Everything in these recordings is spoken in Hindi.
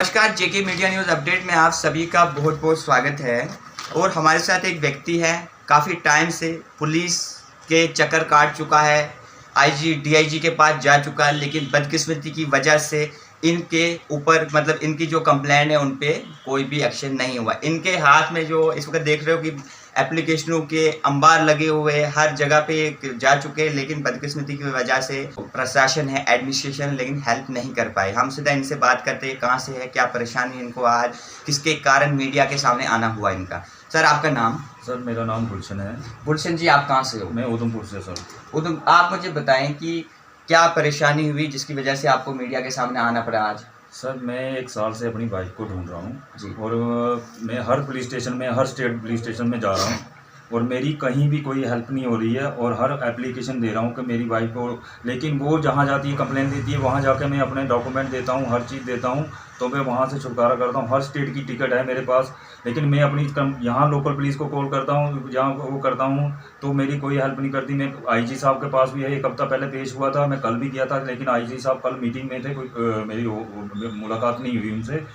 नमस्कार, जेके मीडिया न्यूज़ अपडेट में आप सभी का बहुत बहुत स्वागत है। और हमारे साथ एक व्यक्ति है, काफ़ी टाइम से पुलिस के चक्कर काट चुका है, आईजी डीआईजी के पास जा चुका है, लेकिन बदकिस्मती की वजह से इनके ऊपर मतलब इनकी जो कंप्लेंट है उन पे कोई भी एक्शन नहीं हुआ। इनके हाथ में जो इस वक्त देख रहे हो कि एप्लीकेशनों के अंबार लगे हुए हर जगह पे जा चुके हैं, लेकिन बदकिस्मती की वजह से प्रशासन है, एडमिनिस्ट्रेशन लेकिन हेल्प नहीं कर पाए। हम सीधा इनसे बात करते हैं, कहाँ से है, क्या परेशानी इनको आज, किसके कारण मीडिया के सामने आना हुआ इनका। सर, आपका नाम? सर, मेरा नाम गुलशन है। गुलशन जी, आप कहाँ से हो? मैं उधमपुर से। सर, आप मुझे बताएं कि क्या परेशानी हुई जिसकी वजह से आपको मीडिया के सामने आना पड़ा आज? सर मैं 1 साल से अपनी बाइक को ढूंढ रहा हूँ जी। और मैं हर पुलिस स्टेशन में, हर स्टेट पुलिस स्टेशन में जा रहा हूँ और मेरी कहीं भी कोई हेल्प नहीं हो रही है और हर एप्लीकेशन दे रहा हूँ कि मेरी बाइक को, लेकिन वो जहाँ जाती है कंप्लेंट देती है, वहाँ जाकर मैं अपने डॉक्यूमेंट देता हूँ, हर चीज़ देता हूँ, तो मैं वहाँ से छुटकारा करता हूँ। हर स्टेट की टिकट है मेरे पास, लेकिन मैं अपनी यहाँ लोकल पुलिस को कॉल करता हूँ, जहाँ वो करता हूँ तो मेरी कोई हेल्प नहीं करती। मैं आईजी साहब के पास भी है, 1 हफ्ता पहले पेश हुआ था, मैं कल भी गया था, लेकिन आईजी साहब कल मीटिंग में थे, कोई मेरी मुलाकात नहीं हुई उनसे।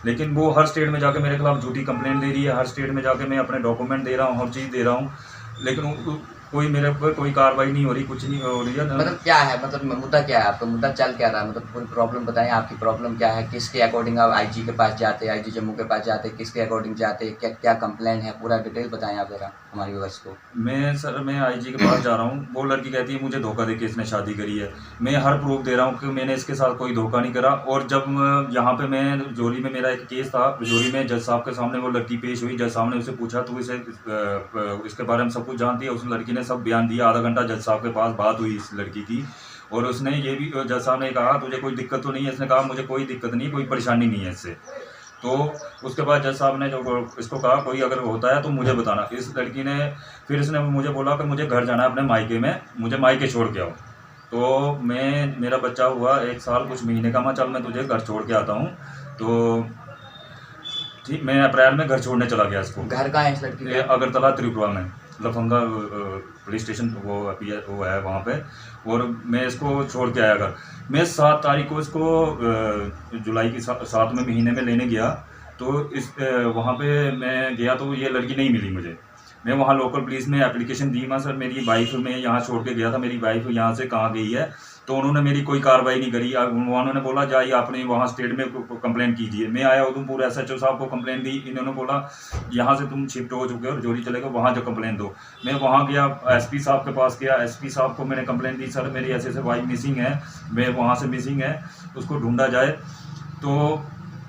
लेकिन वो हर स्टेट में जाके मेरे खिलाफ झूठी कंप्लेंट दे रही है, हर स्टेट में जाके मैं अपने डॉक्यूमेंट दे रहा हूँ, हर चीज़ दे रहा हूँ, लेकिन कोई मेरे पर कोई कार्रवाई नहीं हो रही, कुछ नहीं हो रही है। मतलब क्या है, मतलब मुद्दा क्या है आपका? मुद्दा चल क्या रहा है? मतलब पूरी प्रॉब्लम बताएं, आपकी प्रॉब्लम क्या है, किसके अकॉर्डिंग आप आईजी के पास जाते हैं, आईजी जम्मू के पास जाते हैं, किसके अकॉर्डिंग जाते हैं, क्या क्या कंप्लेंट है, पूरा डिटेल बताएं आप जरा हमारी व्यूअर्स को। मैं आईजी के पास जा रहा हूँ, वो लड़की कहती है मुझे धोखा देके इसने शादी करी है। मैं हर प्रूफ दे रहा हूँ कि मैंने इसके साथ कोई धोखा नहीं करा। और जब यहाँ पे मैं जोरी में मेरा एक केस था, जोरी में जज साहब के सामने वो लड़की पेश हुई, जज साहब ने उसे पूछा तो इसे इसके बारे में सब कुछ जानती है। उस लड़की ने सब बयान दिया, आधा घंटा जज साहब के पास बात हुई इस लड़की की, और उसने ये भी, जज साहब ने कहा तुझे कोई दिक्कत तो नहीं है? इसने कहा मुझे कोई दिक्कत नहीं, कोई परेशानी नहीं है इससे। तो उसके बाद जज साहब ने जो इसको कहा कोई अगर होता है तो मुझे बताना। इस लड़की ने फिर इसने मुझे बोला कि मुझे घर जाना है अपने मायके में, मुझे मायके छोड़ के आओ। तो मेरा बच्चा हुआ 1 साल कुछ महीने का, मैं चल मैं तुझे घर छोड़ के आता हूँ। तो ठीक, मैं अप्रैल में घर छोड़ने चला गया इसको। घर कहाँ है इस लड़की का? अगरतला त्रिपुरा में लफंगा पुलिस स्टेशन वो है वहाँ पे, और मैं इसको छोड़ के आया घर। मैं 7 तारीख को इसको जुलाई की 7वें महीने में लेने गया, तो वहाँ पे मैं गया तो ये लड़की नहीं मिली मुझे। मैं वहाँ लोकल पुलिस में एप्लीकेशन दी, मैं सर मेरी वाइफ मैं यहाँ छोड़ के गया था, मेरी वाइफ यहाँ से कहाँ गई है, तो उन्होंने मेरी कोई कार्रवाई नहीं करी। उन्होंने बोला जाइए आपने वहाँ स्टेट में कंप्लेंट कीजिए। मैं आया उधमपुर, एसएचओ साहब को कंप्लेंट दी, इन्होंने बोला यहाँ से तुम शिफ्ट हो चुके हो और जोड़ी चले गए, वहाँ जो कंप्लेंट दो। मैं वहाँ गया, एसपी साहब के पास गया, एसपी साहब को मैंने कंप्लेंट दी, सर मेरी ऐसे वाइफ मिसिंग है, मैं वहाँ से मिसिंग है, उसको ढूंढा जाए। तो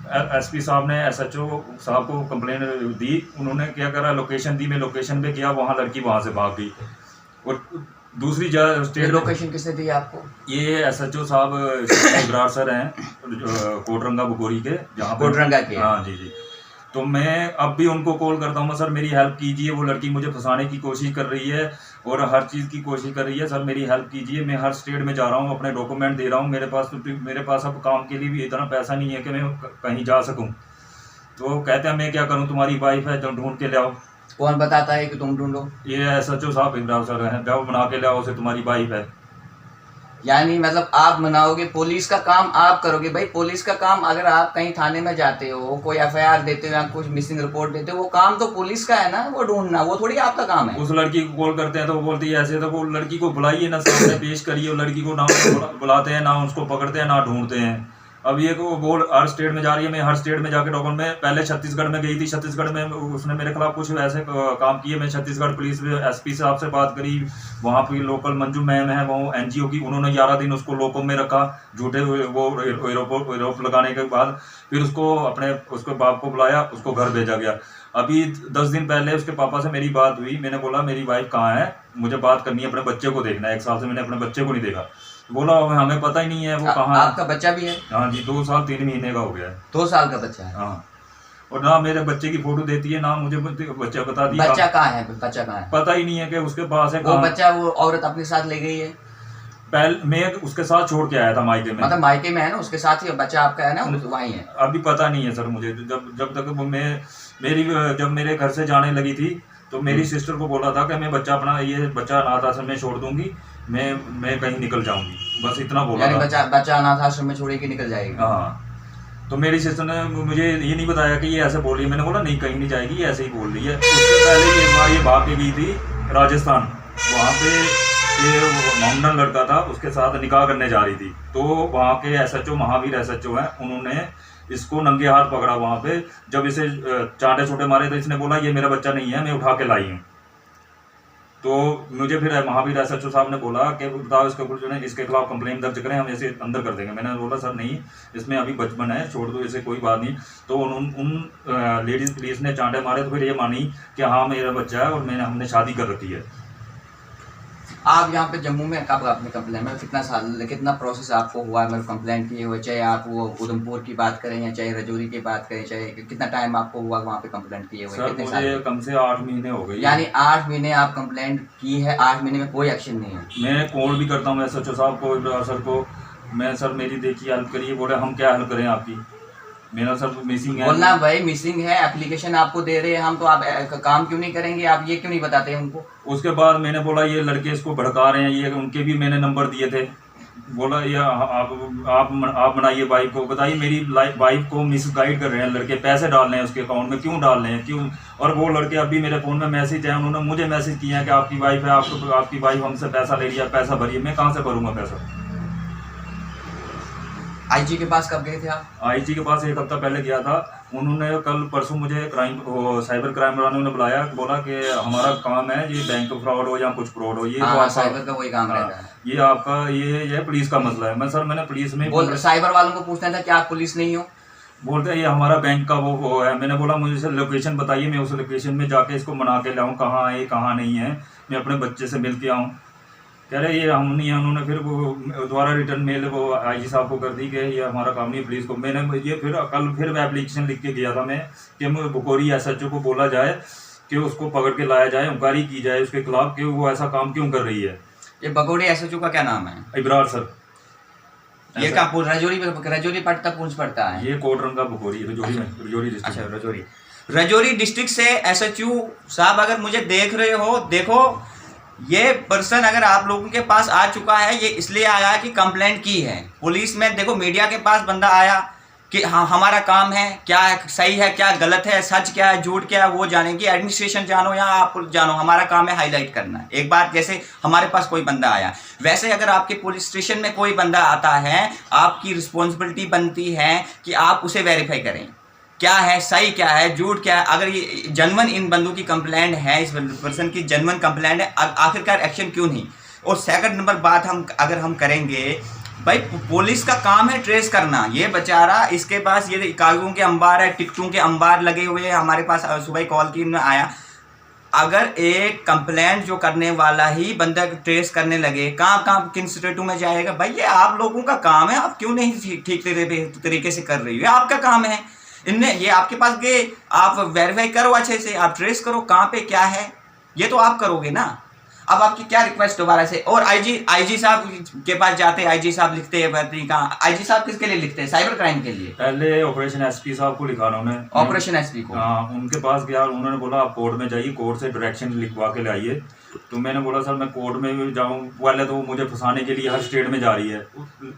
एसपी साहब ने एसएचओ साहब को कंप्लेंट दी, उन्होंने क्या करा, लोकेशन दी, मैं लोकेशन पे गया, वहाँ लड़की वहाँ से भाग गई। और दूसरी स्टेट लोकेशन किसने दी आपको? ये एसएचओ साहब इब्रार सर हैं कोटरंगा बुकोरी के, जहाँ कोटरंगा के। हाँ जी जी। तो मैं अब भी उनको कॉल करता हूँ, सर मेरी हेल्प कीजिए, वो लड़की मुझे फंसाने की कोशिश कर रही है और हर चीज़ की कोशिश कर रही है, सर मेरी हेल्प कीजिए। मैं हर स्टेट में जा रहा हूँ, अपने डॉक्यूमेंट दे रहा हूँ, मेरे पास अब काम के लिए भी इतना पैसा नहीं है कि मैं कहीं जा सकूँ। तो कहते हैं मैं क्या करूँ, तुम्हारी वाइफ है, जब ढूंढ के ले आओ। कौन बताता है कि तुम ढूंढो? ये एसएचओ साहब इब्रार सर हैं, जब बना के ले आओ, उसे तुम्हारी वाइफ है। यानी मतलब आप मनाओगे, पुलिस का काम आप करोगे? भाई पुलिस का काम, अगर आप कहीं थाने में जाते हो, कोई एफआईआर देते हो या कुछ मिसिंग रिपोर्ट देते हो, वो काम तो पुलिस का है ना, वो ढूंढना, वो थोड़ी आपका काम है। उस लड़की को कॉल करते हैं तो वो बोलती है ऐसे, तो वो लड़की को बुलाइए ना, सामने पेश करिए, लड़की को ना बुलाते हैं, ना उसको पकड़ते हैं, ना ढूंढते हैं। अब ये को वो हर स्टेट में जा रही है, मैं हर स्टेट में जाके डॉक्यूमेंट में, पहले छत्तीसगढ़ में गई थी, छत्तीसगढ़ में उसने मेरे खिलाफ कुछ ऐसे काम किए। मैं छत्तीसगढ़ पुलिस में एसपी साहब से बात करी, वहाँ पे लोकल मंजू मैम है वो एनजीओ की, उन्होंने 11 दिन उसको लोको में रखा, झूठे वो आरोप लगाने के बाद फिर उसके बाप को बुलाया, उसको घर भेजा गया। अभी 10 दिन पहले उसके पापा से मेरी बात हुई, मैंने बोला मेरी वाइफ कहाँ है, मुझे बात करनी है, अपने बच्चे को देखना है, 1 साल से मैंने अपने बच्चे को नहीं देखा। बोला हमें पता ही नहीं है वो कहाँ है। आपका बच्चा भी है? हाँ जी, 2 साल 3 महीने का हो गया है। 2 साल का बच्चा है? हाँ, और ना मेरे बच्चे की फोटो देती है, ना मुझे बच्चा बता दिया। बच्चा कहाँ है? बच्चा कहाँ है? पता ही नहीं है कि उसके पास है। वो बच्चा वो औरत अपने साथ ले गई है? पहले मैं उसके साथ छोड़ के आया था मायके में। मतलब मायके में है ना, उसके साथ ही बच्चा आपका है ना, वहीं है? अभी पता नहीं है सर मुझे, जब तक जब मेरे घर से जाने लगी थी तो मेरी सिस्टर को बोला था कि मैं ये बच्चा अनाथ आश्रम में छोड़ दूंगी, मैं कहीं निकल जाऊंगी, बस इतना बोला था। बच्चा अनाथ आश्रम में छोड़ के निकल जाएगी? हाँ, तो मेरी सिस्टर ने मुझे ये नहीं बताया कि ये ऐसे बोल रही है। मैंने बोला नहीं, कहीं नहीं जाएगी, ये ऐसे ही बोल रही है। उससे पहले एक बार ये भाग के गई थी राजस्थान, वहाँ पे ये माउंटेन लड़का था, उसके साथ निकाह करने जा रही थी। तो वहाँ के एसएचओ, महावीर एसएचओ हैं, उन्होंने इसको नंगे हाथ पकड़ा वहाँ पे। जब इसे चांटे छोटे मारे तो इसने बोला ये मेरा बच्चा नहीं है, मैं उठा के लाई हूँ। तो मुझे फिर महावीर एसएचओ साहब ने बोला कि बताओ इसके ऊपर जो है इसके खिलाफ कंप्लेंट दर्ज करें, हम इसे अंदर कर देंगे। मैंने बोला सर नहीं, इसमें अभी बचपन है, छोड़ दो इसे, कोई बात नहीं। तो उन लेडीज़ पुलिस ने चांटे मारे तो फिर ये मानी कि हाँ मेरा बच्चा है और हमने शादी कर रखी है। आप यहाँ पे जम्मू में कब आपने कंप्लेंट में कितना प्रोसेस आपको हुआ है मतलब कंप्लेंट किए हुए, चाहे आप वो उधमपुर की बात करें या चाहे रजौरी की बात करें, चाहे कितना टाइम आपको हुआ वहाँ पे कंप्लेंट किए हुए? सर मुझे कम से 8 महीने हो गए। यानी 8 महीने आप कंप्लेंट की है, 8 महीने में कोई एक्शन नहीं है? मैं कॉल भी करता हूँ एसएचओ साहब को, इब्रार सर को, मैं सर मेरी देखिए हेल्प करिए। बोले हम क्या हेल्प करें आपकी, मेरा सर मिसिंग है। बोलना भाई मिसिंग है, एप्लीकेशन आपको दे रहे हैं हम, तो आप काम क्यों नहीं करेंगे? आप ये क्यों नहीं बताते हैं उनको? उसके बाद मैंने बोला ये लड़के इसको भड़का रहे हैं, ये उनके भी मैंने नंबर दिए थे। बोला ये आप बनाइए वाइफ को, बताइए मेरी वाइफ को मिसगाइड कर रहे हैं लड़के, पैसे डाल रहे हैं उसके अकाउंट में, क्यों डाल रहे हैं, क्यों? और वो लड़के अभी मेरे फ़ोन में मैसेज है, उन्होंने मुझे मैसेज किया है कि आपकी वाइफ है, आपकी वाइफ हमसे पैसा ले रही है, पैसा भरिए। मैं कहाँ से भरूँगा पैसा? आईजी के पास कब गए थे आप? आईजी के पास 1 हफ्ता पहले गया था। उन्होंने कल परसों मुझे साइबर क्राइम वालों ने बुलाया, बोला कि हमारा काम है ये बैंक फ्रॉड हो या कुछ फ्रॉड हो, ये तो साइबर का वही काम रहता है, ये आपका ये पुलिस का मसला है। मैंने पुलिस में साइबर वालों को पूछना था कि आप पुलिस नहीं हो? बोलते हैं ये हमारा बैंक का वो है। मैंने बोला मुझे सर लोकेशन बताइए, मैं उस लोकेशन में जाके इसको मना के लाऊं, कहाँ है कहाँ नहीं है, मैं अपने बच्चे से मिल के आऊँ। कह रहे ये हम नहीं है। उन्होंने फिर वो दोबारा रिटर्न मेल वो आईजी साहब को कर दी कि ये हमारा काम नहीं, पुलिस को। मैंने ये फिर मैं एप्लीकेशन लिख के गया था मैं कि बुकोरी एसएचओ को बोला जाए कि उसको पकड़ के लाया जाए, इंक्वायरी की जाए उसके खिलाफ कि वो ऐसा काम क्यों कर रही है। ये बगोड़ी एसएचओ का क्या नाम है? इब्रार सर। ये क्या रजौरी पड़ता है? ये कोटरंगा बुकोरी, रजौरी डिस्ट्रिक्ट। अच्छा, रजौरी डिस्ट्रिक्ट से एसएचओ साहब अगर मुझे देख रहे हो, देखो ये पर्सन अगर आप लोगों के पास आ चुका है, ये इसलिए आया कि कंप्लेंट की है पुलिस में। देखो मीडिया के पास बंदा आया कि हाँ हमारा काम है, क्या है सही है, क्या गलत है, सच क्या है, झूठ क्या है, वो जानेगी। एडमिनिस्ट्रेशन जानो या आप जानो, हमारा काम है हाईलाइट करना। एक बात, जैसे हमारे पास कोई बंदा आया, वैसे अगर आपके पुलिस स्टेशन में कोई बंदा आता है, आपकी रिस्पॉन्सिबिलिटी बनती है कि आप उसे वेरीफाई करें क्या है, सही क्या है, झूठ क्या है। अगर ये जनवन इन बंदों की कंप्लेंट है, इस पर्सन की जनवन कंप्लेंट है, आखिरकार एक्शन क्यों नहीं? और सेकंड नंबर बात अगर हम करेंगे, भाई पुलिस का काम है ट्रेस करना। ये बेचारा, इसके पास ये कागजों के अंबार है, टिकटों के अंबार लगे हुए हैं। हमारे पास सुबह कॉल की आया, अगर एक कंप्लेंट जो करने वाला ही बंदा ट्रेस करने लगे, कहाँ किन स्टेटों में जाएगा? भाई ये आप लोगों का काम है, आप क्यों नहीं ठीक तरीके से कर रही हो? आपका काम है। इनने ये आपके पास गए, आप वेरीफाई करो अच्छे से, आप ट्रेस करो कहाँ पे क्या है, ये तो आप करोगे ना। अब आपकी क्या रिक्वेस्ट दोबारा से? और आईजी साहब के पास जाते, आईजी साहब लिखते हैं, आईजी साहब किसके लिए लिखते हैं? साइबर क्राइम के लिए। पहले ऑपरेशन एसपी साहब को लिखा उन्होंने, ऑपरेशन एसपी को। हाँ, उनके पास गया, उन्होंने बोला आप कोर्ट में जाइए, कोर्ट से डायरेक्शन लिखवा के लाइए। तो मैंने बोला सर मैं कोर्ट में जाऊँ, पहले तो मुझे फंसाने के लिए हर स्टेट में जा रही है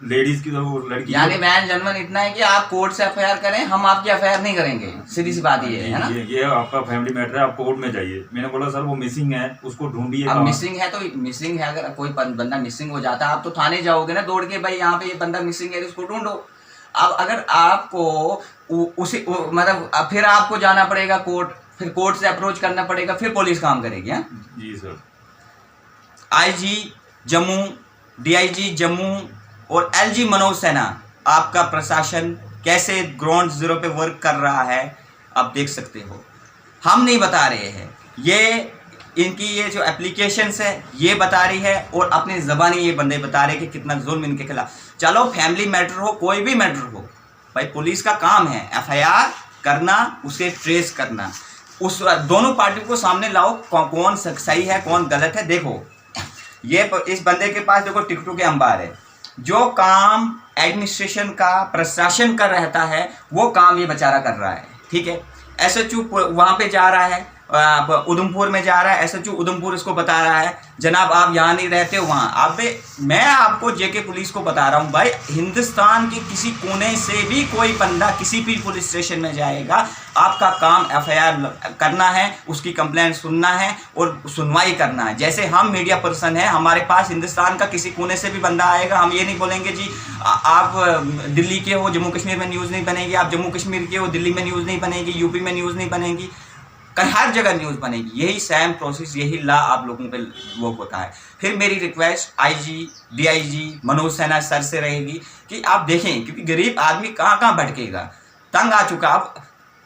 लेडीज की, तो लड़की। यानी मैन जनवन इतना है कि आप कोर्ट से एफआईआर करें, हम आपकी एफआईआर नहीं करेंगे, सीधी सी बात ये है ना। ये आपका फैमिली मैटर है, आप कोर्ट में जाइए। मैंने बोला सर वो मिसिंग है, उसको ढूंढिए। अब मिसिंग है तो मिसिंग है, अगर कोई बंदा मिसिंग हो जाता है, आप तो थाने जाओगे ना दौड़ के, भाई यहाँ पे ये बंदा मिसिंग है, उसको ढूंढो। अब अगर आपको उसी मतलब फिर आपको जाना पड़ेगा कोर्ट, फिर कोर्ट से अप्रोच करना पड़ेगा, फिर पुलिस काम करेगी। हाँ जी sir. IG Jammu, DIG Jammu और एलजी मनोज सिन्हा, आपका प्रशासन कैसे ग्राउंड जीरो पे वर्क कर रहा है आप देख सकते हो। हम नहीं बता रहे हैं, ये इनकी ये जो एप्लीकेशंस है ये बता रही है, और अपनी ज़बानी ये बंदे बता रहे हैं कि कितना जुल्म इनके खिलाफ। चलो फैमिली मैटर हो, कोई भी मैटर हो, भाई पुलिस का काम है एफआईआर करना, उसे ट्रेस करना। उस दोनों पार्टी को सामने लाओ, कौन सही है कौन गलत है। देखो ये इस बंदे के पास देखो टिकटों के अंबार है, जो काम एडमिनिस्ट्रेशन का, प्रशासन का रहता है, वो काम ये बेचारा कर रहा है। ठीक है, एसएचओ वहाँ पे जा रहा है, उधमपुर में जा रहा है, एसएचओ उधमपुर इसको बता रहा है जनाब आप यहाँ नहीं रहते हो वहाँ आप। मैं आपको जेके पुलिस को बता रहा हूँ भाई, हिंदुस्तान के किसी कोने से भी कोई बंदा किसी भी पुलिस स्टेशन में जाएगा, आपका काम एफआईआर करना है, उसकी कंप्लेंट सुनना है और सुनवाई करना है। जैसे हम मीडिया पर्सन हैं, हमारे पास हिंदुस्तान का किसी कोने से भी बंदा आएगा, हम ये नहीं बोलेंगे जी आप दिल्ली के हो जम्मू कश्मीर में न्यूज़ नहीं बनेगी, आप जम्मू कश्मीर के हो दिल्ली में न्यूज़ नहीं बनेगी, यूपी में न्यूज़ नहीं बनेगी, कहीं हर जगह न्यूज़ बनेगी। यही सेम प्रोसेस, यही लॉ आप लोगों पे वो होता है। फिर मेरी request IG DIG Manoj Sinha sir से रहेगी कि आप देखें, क्योंकि गरीब आदमी कहाँ कहाँ भटकेगा, तंग आ चुका। अब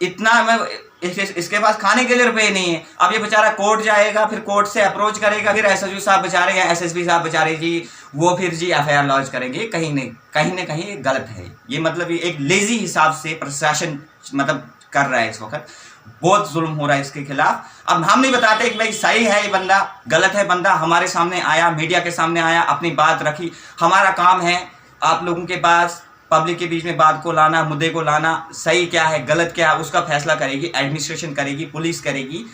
इतना मैं इसके पास खाने के लिए रुपए नहीं है, अब ये बेचारा कोर्ट जाएगा, फिर कोर्ट से अप्रोच करेगा, फिर एसएसपी साहब बेचारे या एसएसपी साहब बेचारे जी वो फिर जी एफआईआर लॉन्च करेंगे। कहीं न कहीं गलत है ये, मतलब ये एक लेजी हिसाब से प्रशासन मतलब कर रहा है इस वक्त, बहुत जुल्म हो रहा है इसके खिलाफ। अब हम नहीं बताते कि भाई सही है ये बंदा, गलत है बंदा, हमारे सामने आया, मीडिया के सामने आया, अपनी बात रखी। हमारा काम है आप लोगों के पास पब्लिक के बीच में बात को लाना, मुद्दे को लाना, सही क्या है गलत क्या है उसका फैसला करेगी एडमिनिस्ट्रेशन, करेगी पुलिस करेगी।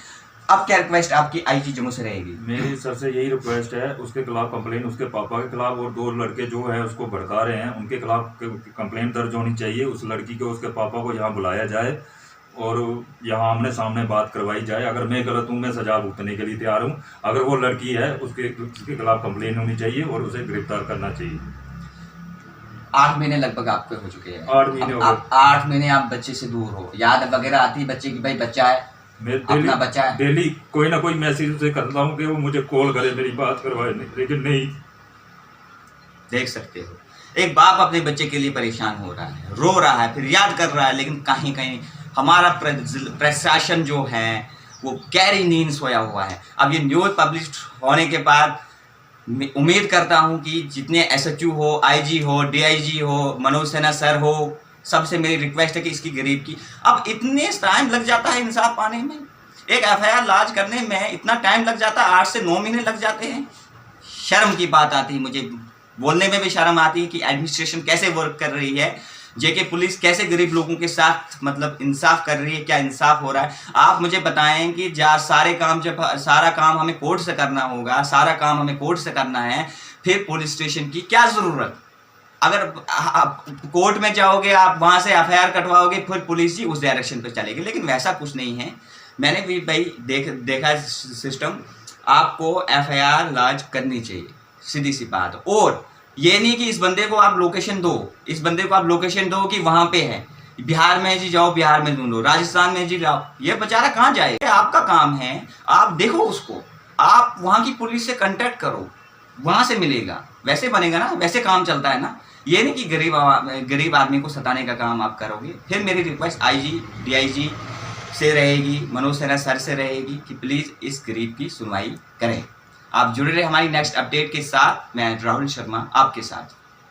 अब क्या रिक्वेस्ट आपकी आईजी जम्मू से रहेगी? मेरी सर से यही रिक्वेस्ट है, उसके खिलाफ कंप्लेन, उसके पापा के खिलाफ और 2 लड़के जो है उसको भड़का रहे हैं उनके खिलाफ कंप्लेन दर्ज होनी चाहिए। उस लड़की को, उसके पापा को यहाँ बुलाया जाए और यहाँ आमने सामने बात करवाई जाए। अगर मैं गलत हूँ, मैं सजा भुगतने के लिए तैयार हूँ। अगर वो लड़की है उसके खिलाफ कंप्लेन होनी चाहिए और उसे गिरफ्तार करना चाहिए। 8 महीने लगभग आपके हो चुके हैं। 8 महीने हो गए। 8 महीने आप बच्चे से दूर हो, याद वगैरह आती है बच्चे की, भाई बच्चा है, अपना बच्चा है। डेली कोई ना कोई मैसेज उसे करता हूँ कि वो मुझे कॉल करे, मेरी बात करवाए, लेकिन नहीं। देख सकते हो एक बाप अपने बच्चे के लिए परेशान हो रहा है, रो रहा है, फिर याद कर रहा है, लेकिन कहीं कहीं हमारा प्रशासन जो है वो गहरी नींद सोया हुआ है। अब ये न्यूज़ पब्लिश होने के बाद उम्मीद करता हूं कि जितने एसएचओ हो, आईजी हो, डीआईजी हो, मनोज सिन्हा सर हो, सबसे मेरी रिक्वेस्ट है कि इसकी गरीब की, अब इतने टाइम लग जाता है इंसाफ पाने में, एक एफआईआर लॉन्च करने में इतना टाइम लग जाता है, 8 से 9 महीने लग जाते हैं। शर्म की बात आती है, मुझे बोलने में भी शर्म आती है कि एडमिनिस्ट्रेशन कैसे वर्क कर रही है, जेके पुलिस कैसे गरीब लोगों के साथ मतलब इंसाफ कर रही है, क्या इंसाफ हो रहा है। आप मुझे बताएं कि सारा काम हमें कोर्ट से करना होगा, सारा काम हमें कोर्ट से करना है, फिर पुलिस स्टेशन की क्या ज़रूरत? अगर आप कोर्ट में जाओगे, आप वहाँ से एफआईआर कटवाओगे, फिर पुलिस ही उस डायरेक्शन पर चलेगी, लेकिन वैसा कुछ नहीं है। मैंने भी भाई देखा सिस्टम, आपको एफआईआर लॉन्च करनी चाहिए, सीधी सी बात। और ये नहीं कि इस बंदे को आप लोकेशन दो, इस बंदे को आप लोकेशन दो कि वहाँ पे है, बिहार में जी जाओ बिहार में ढूंढो, राजस्थान में जी जाओ, ये बेचारा कहाँ जाएगा? आपका काम है, आप देखो उसको, आप वहाँ की पुलिस से कांटेक्ट करो, वहाँ से मिलेगा, वैसे बनेगा ना, वैसे काम चलता है ना। ये नहीं कि गरीब आदमी को सताने का काम आप करोगे। फिर मेरी रिक्वेस्ट आईजी डीआईजी से रहेगी, मनोज सिन्हा सर से रहेगी कि प्लीज़ इस गरीब की सुनवाई करें। आप जुड़े रहे हमारी नेक्स्ट अपडेट के साथ। मैं राहुल शर्मा आपके साथ।